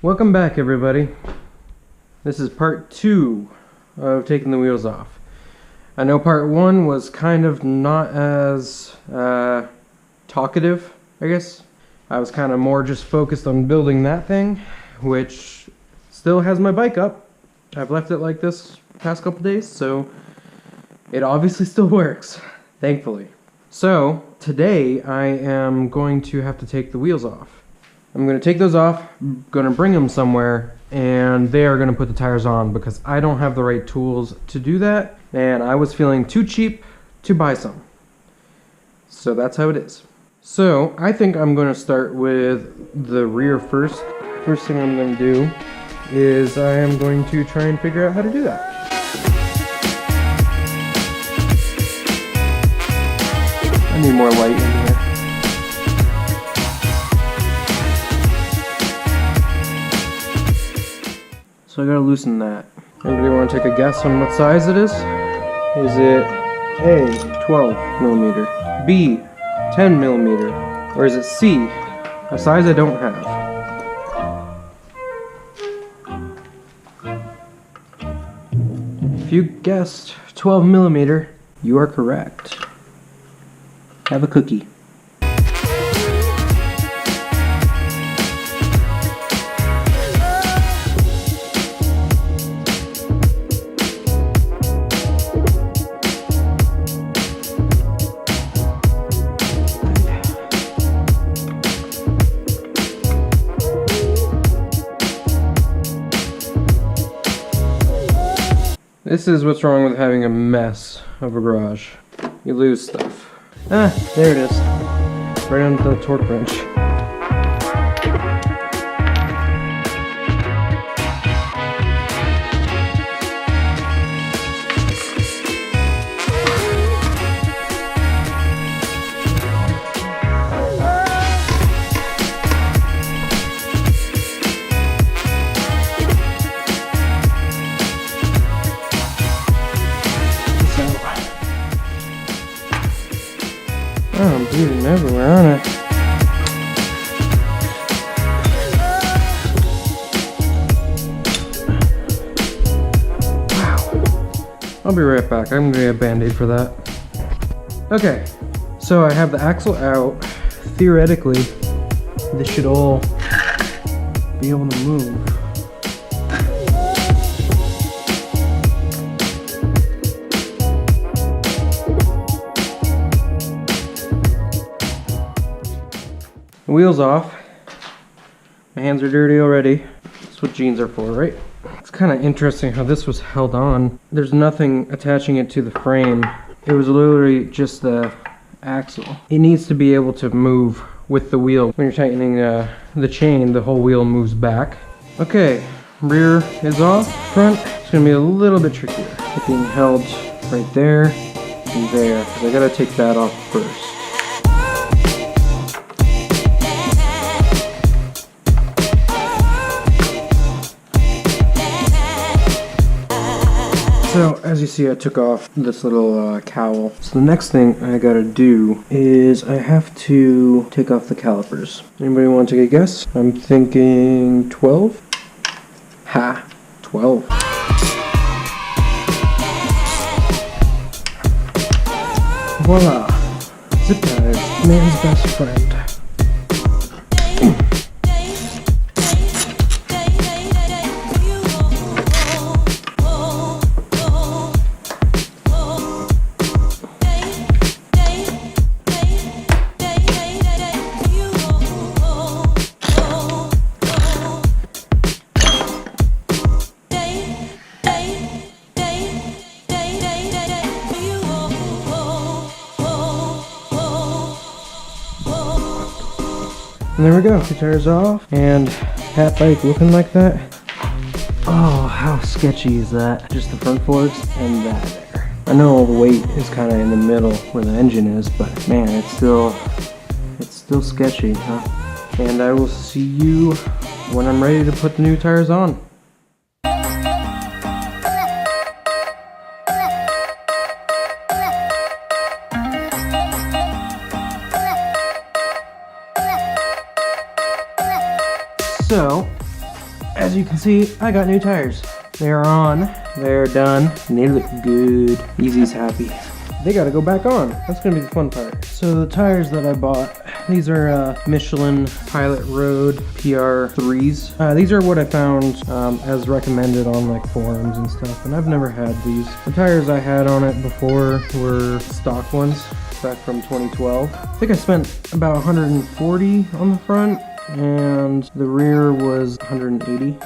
Welcome back, everybody. This is part 2 of taking the wheels off. I know part 1 was kind of not as talkative, I guess. I was kind of more just focused on building that thing, which still has my bike up. I've left it like this past couple days, so it obviously still works, thankfully. So today I am going to have to take the wheels off. I'm going to take those off, going to bring them somewhere, and they are going to put the tires on because I don't have the right tools to do that, and I was feeling too cheap to buy some. So that's how it is. So I think I'm going to start with the rear first. First thing I'm going to do is I am going to try and figure out how to do that. I need more light in here. So I gotta loosen that. Anybody want to take a guess on what size it is? Is it A, 12 millimeter, B, 10 millimeter, or is it C, a size I don't have? If you guessed 12 millimeter, you are correct. Have a cookie. This is what's wrong with having a mess of a garage. You lose stuff. Ah, there it is. Right on the torque wrench. Oh, I'm bleeding everywhere, aren't I? Wow. I'll be right back. I'm gonna get a band-aid for that. Okay, so I have the axle out. Theoretically, this should all be able to move. Wheels off. My hands are dirty already. That's what jeans are for, right? It's kind of interesting how this was held on. There's nothing attaching it to the frame. It was literally just the axle. It needs to be able to move with the wheel. When you're tightening the chain, the whole wheel moves back. Okay, rear is off. Front, it's gonna be a little bit trickier. It being held right there and there, because I gotta take that off first. So, as you see, I took off this little cowl. So the next thing I gotta do is I have to take off the calipers. Anybody want to take a guess? I'm thinking 12? Ha! 12. Voila! Zip ties, man's best friend. And there we go, two tires off, and hat bike looking like that. Oh, how sketchy is that? Just the front forks and that there. I know all the weight is kind of in the middle where the engine is, but man, it's still sketchy, huh? And I will see you when I'm ready to put the new tires on. So, as you can see, I got new tires. They're on, they're done, and they look good. Easy's happy. They gotta go back on. That's gonna be the fun part. So the tires that I bought, these are Michelin Pilot Road PR3s. These are what I found as recommended on like forums and stuff, and I've never had these. The tires I had on it before were stock ones back from 2012. I think I spent about 140 on the front, and the rear was 180.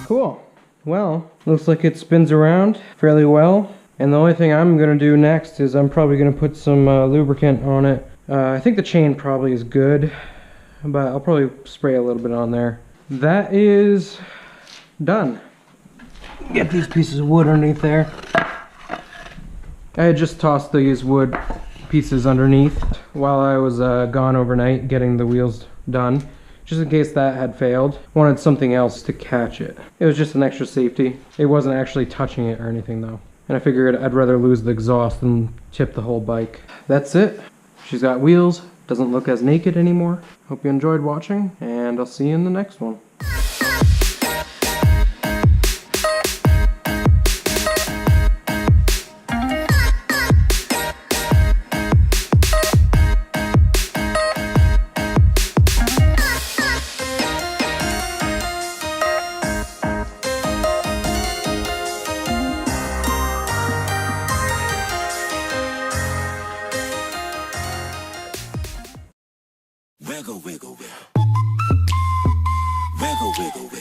Cool. Well, looks like it spins around fairly well. And the only thing I'm going to do next is I'm probably going to put some lubricant on it. I think the chain probably is good, but I'll probably spray a little bit on there. That is done. Get these pieces of wood underneath there. I had just tossed these wood pieces underneath while I was gone overnight getting the wheels done. Just in case that had failed. Wanted something else to catch it. It was just an extra safety. It wasn't actually touching it or anything though. And I figured I'd rather lose the exhaust than tip the whole bike. That's it. She's got wheels. Doesn't look as naked anymore. Hope you enjoyed watching, and I'll see you in the next one. Wiggle, wiggle, wiggle. Wiggle, wiggle, wiggle.